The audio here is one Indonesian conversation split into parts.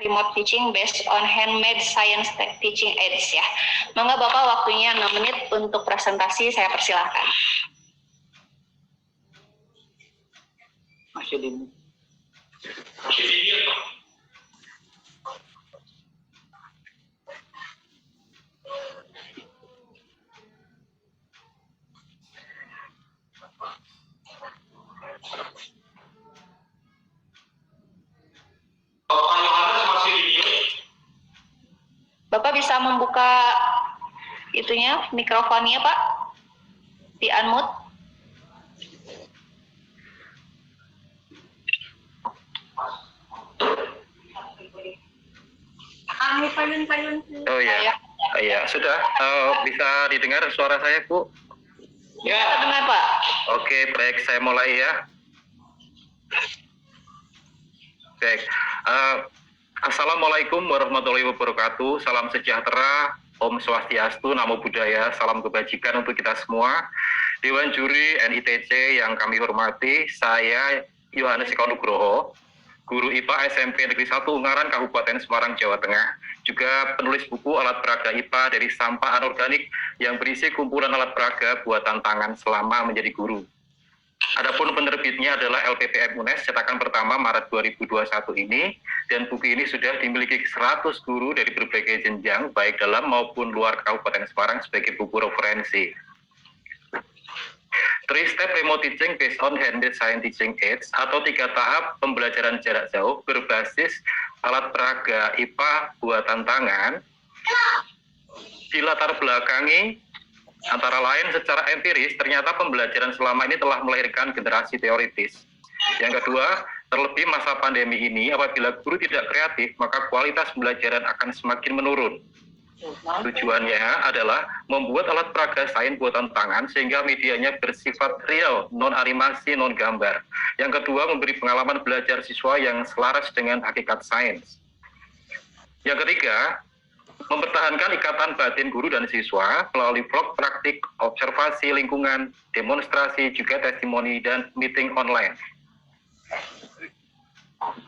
remote teaching based on handmade science teaching aids ya. Monggo Bapak waktunya 6 menit untuk presentasi, saya persilahkan. Masih di Bapak bisa membuka itunya, mikrofonnya Pak, di unmute. Oh ya, ya sudah. Bisa didengar suara saya, Bu? Ya, terdengar Pak. Oke, baik, saya mulai ya. Baik. Assalamualaikum warahmatullahi wabarakatuh. Salam sejahtera, Om Swastiastu, Namo Buddhaya, salam kebajikan untuk kita semua. Dewan Juri NITC yang kami hormati, saya Yohanes Eko Nugroho, Guru IPA SMP Negeri 1 Ungaran, Kabupaten Semarang, Jawa Tengah. Juga penulis buku alat peraga IPA dari sampah anorganik yang berisi kumpulan alat peraga buatan tangan selama menjadi guru. Adapun penerbitnya adalah LPPM UNES cetakan pertama Maret 2021 ini, dan buku ini sudah dimiliki 100 guru dari berbagai jenjang, baik dalam maupun luar Kabupaten Semarang sebagai buku referensi. 3-step remote teaching based on handmade science teaching aids, atau 3 tahap pembelajaran jarak jauh berbasis alat peraga IPA buatan tangan, dilatar belakangi antara lain secara empiris, ternyata pembelajaran selama ini telah melahirkan generasi teoritis. Yang kedua, terlebih masa pandemi ini, apabila guru tidak kreatif, maka kualitas pembelajaran akan semakin menurun. Tujuannya adalah membuat alat peraga sains buatan tangan sehingga medianya bersifat real, non-animasi, non-gambar. Yang kedua, memberi pengalaman belajar siswa yang selaras dengan hakikat sains. Yang ketiga, mempertahankan ikatan batin guru dan siswa melalui vlog praktik, observasi lingkungan, demonstrasi, juga testimoni, dan meeting online.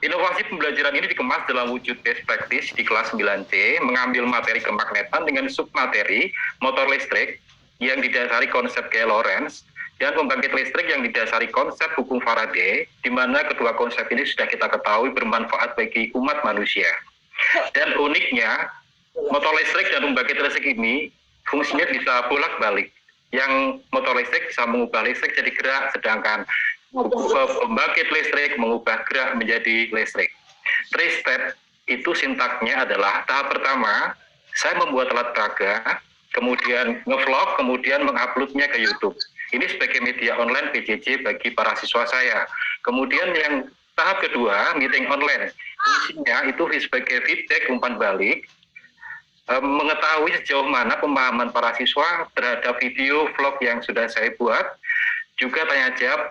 Inovasi pembelajaran ini dikemas dalam wujud best practice di kelas 9C, mengambil materi kemagnetan dengan submateri motor listrik yang didasari konsep gaya Lorentz, dan pembangkit listrik yang didasari konsep hukum Faraday, di mana kedua konsep ini sudah kita ketahui bermanfaat bagi umat manusia. Dan uniknya, motor listrik dan pembangkit listrik ini fungsinya bisa bolak-balik. Yang motor listrik bisa mengubah listrik jadi gerak, sedangkan pembangkit listrik mengubah gerak menjadi listrik. 3-step itu sintaknya adalah tahap pertama, saya membuat alat peraga, kemudian ngevlog, kemudian menguploadnya ke YouTube. Ini sebagai media online PJJ bagi para siswa saya. Kemudian yang tahap kedua, meeting online. Fungsinya itu sebagai feedback, umpan balik, mengetahui sejauh mana pemahaman para siswa terhadap video vlog yang sudah saya buat, juga tanya jawab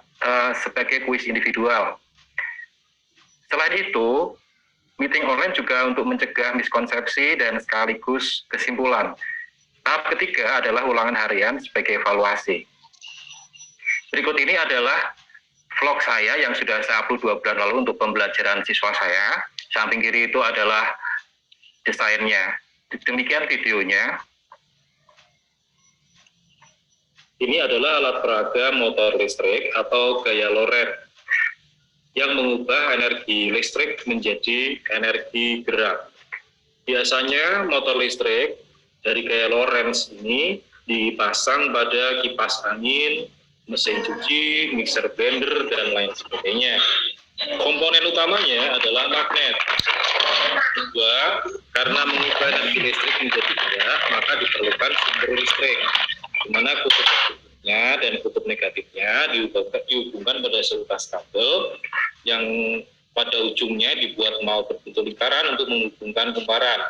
sebagai kuis individual. Selain itu, meeting online juga untuk mencegah miskonsepsi dan sekaligus kesimpulan. Tahap ketiga adalah ulangan harian sebagai evaluasi. Berikut ini adalah vlog saya yang sudah saya upload 2 bulan lalu untuk pembelajaran siswa saya. Samping kiri itu adalah desainnya. Demikian videonya. Ini adalah alat peraga motor listrik atau gaya Lorentz yang mengubah energi listrik menjadi energi gerak. Biasanya motor listrik dari gaya Lorentz ini dipasang pada kipas angin, mesin cuci, mixer blender, dan lain sebagainya. Komponen utamanya adalah magnet. Kedua, karena mengubah energi listrik menjadi gerak, maka diperlukan sumber listrik, di mana kutub positifnya dan kutub negatifnya dihubungkan pada seutas kabel yang pada ujungnya dibuat mau berbentuk lingkaran untuk menghubungkan kumparan.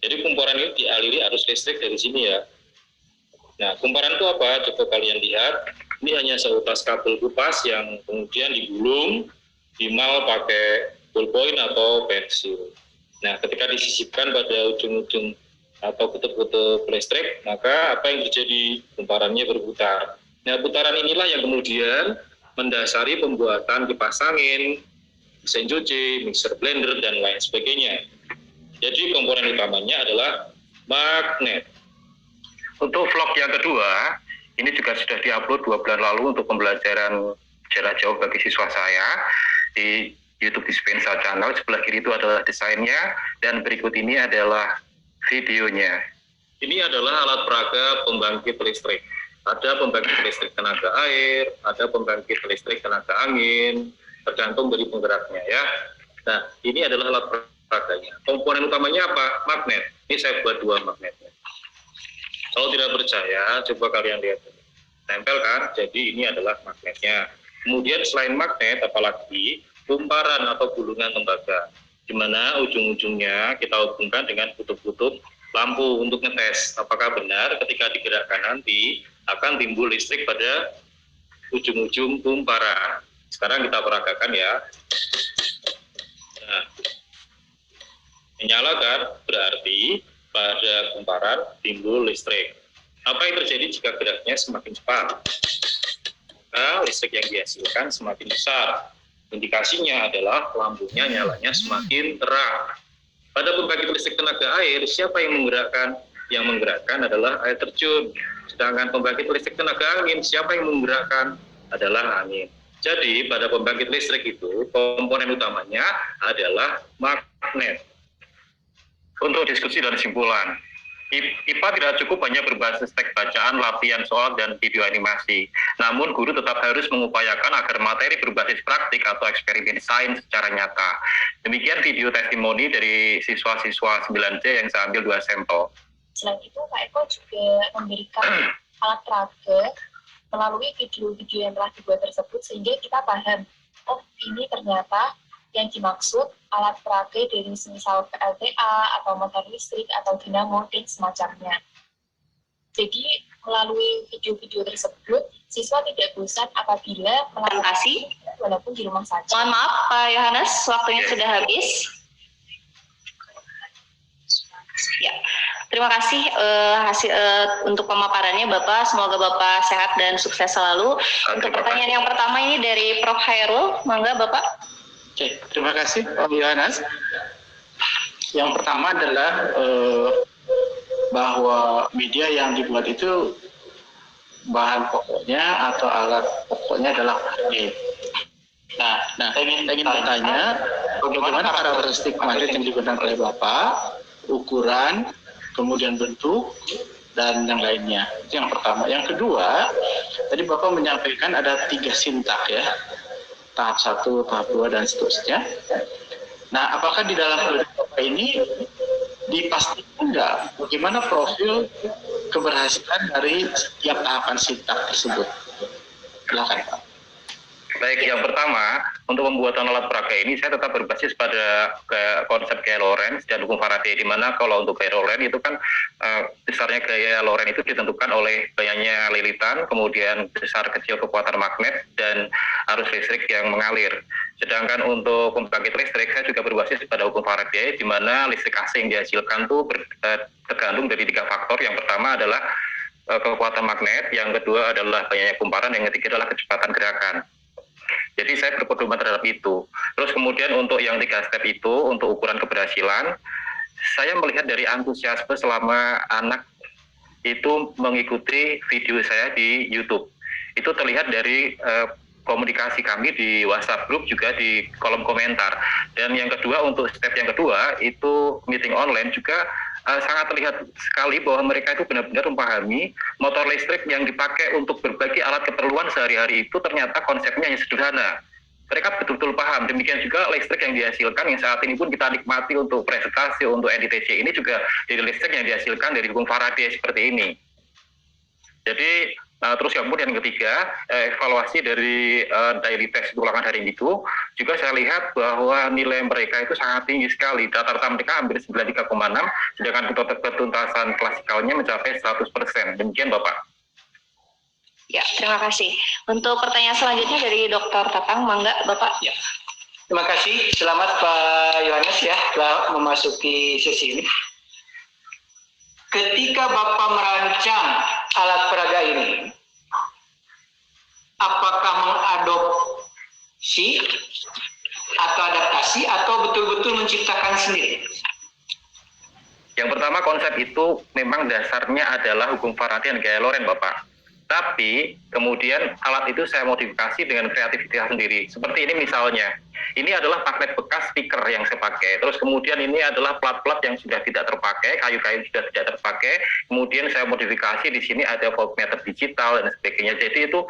Jadi kumparan ini dialiri arus listrik dari sini ya. Nah, kumparan itu apa? Coba kalian lihat. Ini hanya seutas kabel kupas yang kemudian digulung, dimal pakai ballpoint atau pensil. Nah, ketika disisipkan pada ujung-ujung atau kutub-kutub listrik, maka apa yang terjadi? Kumparannya berputar. Nah, putaran inilah yang kemudian mendasari pembuatan kipas angin, mesin cuci, mixer blender, dan lain sebagainya. Jadi komponen utamanya adalah magnet. Untuk vlog yang kedua, ini juga sudah diupload 2 bulan lalu untuk pembelajaran jarak jauh bagi siswa saya di YouTube Dispensa Channel. Sebelah kiri itu adalah desainnya, dan berikut ini adalah videonya. Ini adalah alat peraga pembangkit listrik. Ada pembangkit listrik tenaga air, ada pembangkit listrik tenaga angin, tergantung dari penggeraknya ya. Nah, ini adalah alat peraganya. Komponen utamanya apa? Magnet. Ini saya buat 2 magnetnya. Kalau tidak percaya, coba kalian lihat. Tempel kan? Jadi ini adalah magnetnya. Kemudian selain magnet, apalagi kumparan atau gulungan tembaga, di mana ujung-ujungnya kita hubungkan dengan kutub-kutub lampu untuk ngetes apakah benar ketika digerakkan nanti akan timbul listrik pada ujung-ujung kumparan. Sekarang kita peragakan ya. Nah, menyalakan berarti pada kumparan timbul listrik. Apa yang terjadi jika geraknya semakin cepat? Maka listrik yang dihasilkan semakin besar. Indikasinya adalah lampunya nyalanya semakin terang. Pada pembangkit listrik tenaga air, siapa yang menggerakkan? Yang menggerakkan adalah air terjun. Sedangkan pembangkit listrik tenaga angin, siapa yang menggerakkan? Adalah angin. Jadi pada pembangkit listrik itu komponen utamanya adalah magnet. Untuk diskusi dan kesimpulan, IPA tidak cukup hanya berbasis teks bacaan, latihan soal, dan video animasi. Namun, guru tetap harus mengupayakan agar materi berbasis praktik atau eksperimen sains secara nyata. Demikian video testimoni dari siswa-siswa 9C yang saya ambil 2 sampel. Selain itu, Pak Eko juga memberikan alat peraga melalui video-video yang telah dibuat tersebut, sehingga kita paham, oh ini ternyata yang dimaksud alat peraga dari semisal PLTA atau motor listrik atau dinamo dan semacamnya. Jadi melalui video-video tersebut, siswa tidak bosan apabila Terima kasih. walaupun di rumah saja. Mohon maaf Pak Yohanes, waktunya sudah habis. Ya, terima kasih untuk pemaparannya Bapak. Semoga Bapak sehat dan sukses selalu. Untuk pertanyaan yang pertama ini dari Prof. Hairul, mangga Bapak. Oke, terima kasih Pak Yohanes. Yang pertama adalah bahwa media yang dibuat itu bahan pokoknya atau alat pokoknya adalah magnet. Nah, saya ingin bertanya, bagaimana karakteristik magnet yang digunakan oleh Bapak, ukuran, kemudian bentuk, dan yang lainnya. Itu yang pertama. Yang kedua, tadi Bapak menyampaikan ada 3 sintak ya. Tahap 1, tahap 2, dan seterusnya. Nah, apakah di dalam kehidupan ini dipastikan enggak bagaimana profil keberhasilan dari setiap tahapan sintak tersebut? Silakan Pak. Baik, yang pertama, untuk pembuatan alat peraga ini saya tetap berbasis pada konsep gaya Lorentz dan hukum Faraday, di mana kalau untuk gaya Lorentz itu kan besarnya gaya Lorentz itu ditentukan oleh gayanya lilitan, kemudian besar kecil kekuatan magnet, dan arus listrik yang mengalir. Sedangkan untuk pembangkit listrik, saya juga berbasis pada hukum Faraday, di mana listrik AC yang dihasilkan itu tergantung dari 3 faktor. Yang pertama adalah kekuatan magnet, yang kedua adalah banyaknya kumparan, yang ketiga adalah kecepatan gerakan. Jadi saya berpedoman terhadap itu. Terus kemudian untuk yang 3 step itu, untuk ukuran keberhasilan, saya melihat dari antusiasme selama anak itu mengikuti video saya di YouTube. Itu terlihat dari komunikasi kami di WhatsApp group, juga di kolom komentar. Dan yang kedua, untuk step yang kedua, itu meeting online juga sangat terlihat sekali bahwa mereka itu benar-benar memahami motor listrik yang dipakai untuk berbagai alat keperluan sehari-hari itu ternyata konsepnya yang sederhana. Mereka betul-betul paham. Demikian juga listrik yang dihasilkan yang saat ini pun kita nikmati untuk presentasi, untuk NDTC ini juga dari listrik yang dihasilkan dari hukum Faraday seperti ini. Jadi terus kemudian yang ketiga, evaluasi dari daily test ulangan hari itu juga saya lihat bahwa nilai mereka itu sangat tinggi sekali. Rata-rata mereka hampir 93,6, sedangkan ketuntasan klasikalnya mencapai 100%. Demikian Bapak. Ya, terima kasih. Untuk pertanyaan selanjutnya dari Dr. Tatang, mangga Bapak. Ya. Terima kasih. Selamat Pak Yohanes ya telah memasuki sesi ini. Ketika Bapak merancang alat peraga ini, apakah mengadopsi atau adaptasi atau betul-betul menciptakan sendiri? Yang pertama, konsep itu memang dasarnya adalah hukum Faraday dan gaya Lorentz, Bapak. Tapi kemudian alat itu saya modifikasi dengan kreativitas sendiri. Seperti ini misalnya, ini adalah magnet bekas stiker yang saya pakai. Terus kemudian ini adalah plat-plat yang sudah tidak terpakai, kayu-kayu sudah tidak terpakai. Kemudian saya modifikasi di sini ada voltmeter digital dan sebagainya. Jadi itu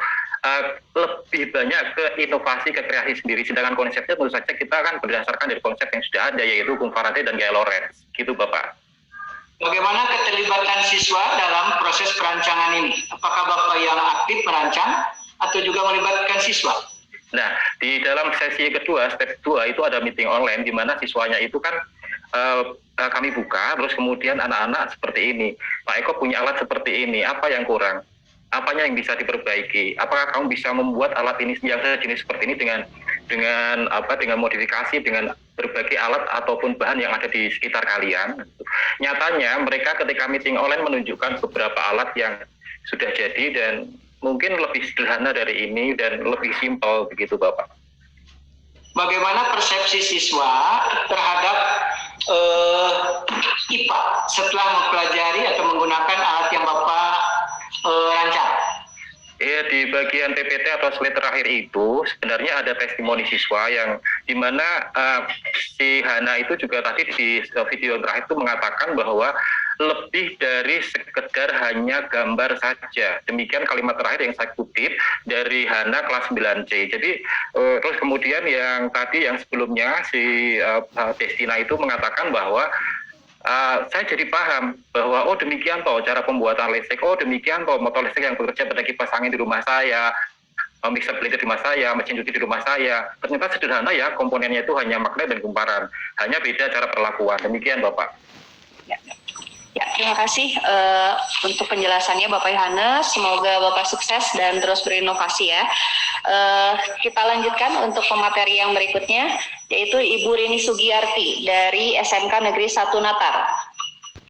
lebih banyak ke inovasi, ke kreasi sendiri. Sedangkan konsepnya tentu saja kita kan berdasarkan dari konsep yang sudah ada, yaitu hukum Faraday dan gaya Lorentz. Gitu, Bapak. Bagaimana keterlibatan siswa dalam proses perancangan ini? Apakah Bapak yang aktif merancang atau juga melibatkan siswa? Nah, di dalam sesi kedua, step 2 itu ada meeting online di mana siswanya itu kan kami buka, terus kemudian anak-anak seperti ini, Pak Eko punya alat seperti ini, apa yang kurang? Apanya yang bisa diperbaiki? Apakah kamu bisa membuat alat ini yang sejenis seperti ini dengan modifikasi, dengan berbagai alat ataupun bahan yang ada di sekitar kalian? Nyatanya mereka ketika meeting online menunjukkan beberapa alat yang sudah jadi dan mungkin lebih sederhana dari ini dan lebih simpel begitu, Bapak. Bagaimana persepsi siswa terhadap IPA setelah mempelajari atau menggunakan alat yang Bapak rancang? Ya, di bagian PPT atau slide terakhir itu sebenarnya ada testimoni siswa yang dimana si Hana itu juga tadi di video terakhir itu mengatakan bahwa lebih dari sekedar hanya gambar saja. Demikian kalimat terakhir yang saya kutip dari Hana kelas 9C. Jadi terus kemudian yang tadi yang sebelumnya si Destina itu mengatakan bahwa saya jadi paham bahwa oh demikian toh cara pembuatan listrik, oh demikian toh motor listrik yang bekerja pada kipas angin di rumah saya, mixer blender di rumah saya, mesin cuci di rumah saya. Ternyata sederhana ya, komponennya itu hanya magnet dan kumparan, hanya beda cara perlakuan. Demikian, Bapak. Ya, terima kasih untuk penjelasannya Bapak Yohanes. Semoga Bapak sukses dan terus berinovasi ya. Kita lanjutkan untuk pemateri yang berikutnya, yaitu Ibu Rini Sugiyarti dari SMK Negeri 1 Natar.